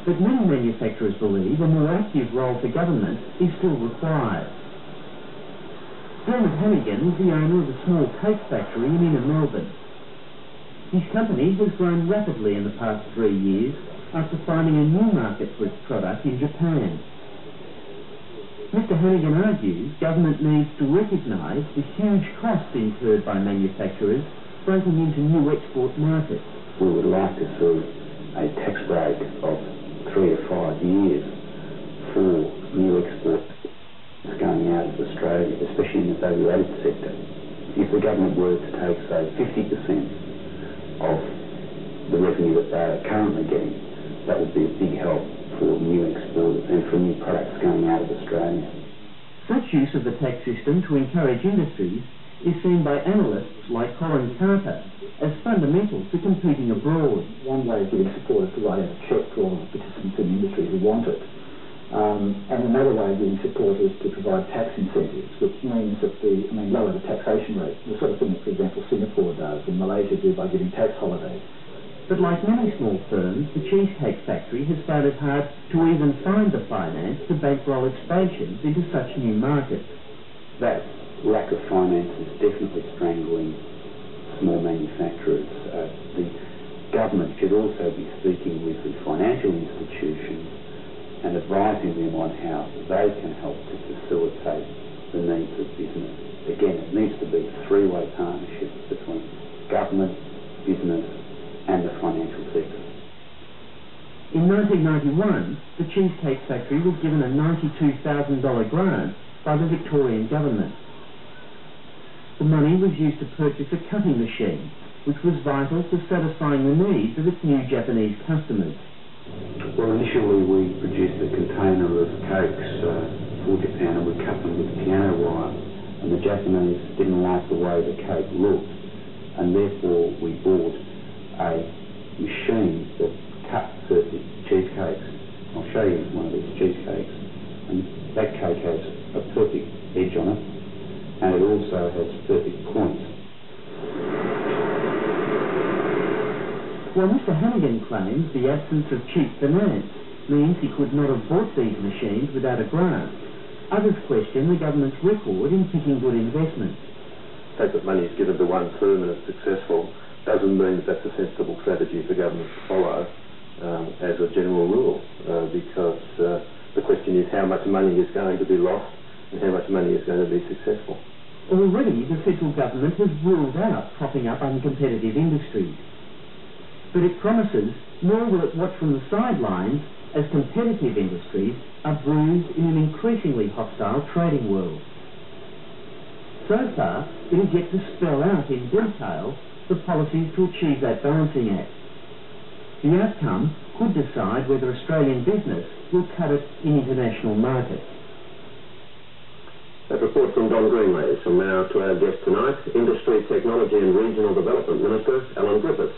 But many manufacturers believe a more active role for government is still required. Dermot Hannigan is the owner of a small cake factory in inner Melbourne. His company has grown rapidly in the past 3 years after finding a new market for its product in Japan. Mr. Hannigan argues government needs to recognise the huge costs incurred by manufacturers breaking into new export markets. We would like to see a tax break of 3 to 5 years for new exports going out of Australia, especially in the value-added sector. If the government were to take, say, 50% of the revenue that they are currently getting, that would be a big help for new exporters and for new products going out of Australia. Such use of the tax system to encourage industries is seen by analysts like Colin Carter as fundamental to competing abroad. One way of giving support is to write out a cheque to all of the participants in the industry who want it. And another way of giving support is to provide tax incentives, which means that lower the taxation rate, the sort of thing that, for example, Singapore does and Malaysia do by giving tax holidays. But like many small firms, the Cheesecake factory has found it hard to even find the finance to bankroll expansions into such new markets. That lack of finance is definitely strangling small manufacturers. The government should also be speaking with the financial institutions and advising them on how they can help to facilitate the needs of business. Again, it needs to be a three-way partnership between government, business and the financial sector. In 1991, the Cheesecake factory was given a $92,000 grant by the Victorian government. The money was used to purchase a cutting machine, which was vital to satisfying the needs of its new Japanese customers. Well, initially we produced a container of cakes for Japan, and we cut them with piano wire, and the Japanese didn't like the way the cake looked, and therefore we bought a machine that cut perfect cheesecakes. I'll show you one of these cheesecakes, and that cake has a perfect edge on it, and it also has perfect points. While Mr. Hannigan claims the absence of cheap finance means he could not have bought these machines without a grant, others question the government's record in picking good investments. The fact that money is given to one firm and it's successful doesn't mean that that's a sensible strategy for government to follow as a general rule, because the question is how much money is going to be lost and how much money is going to be successful. Already the federal government has ruled out propping up uncompetitive industries. But it promises nor will it watch from the sidelines as competitive industries are bruised in an increasingly hostile trading world. So far, it is yet to spell out in detail the policies to achieve that balancing act. The outcome could decide whether Australian business will cut it in international markets. That report from Don Greenways. And now to our guest tonight, Industry, Technology and Regional Development Minister, Alan Griffiths.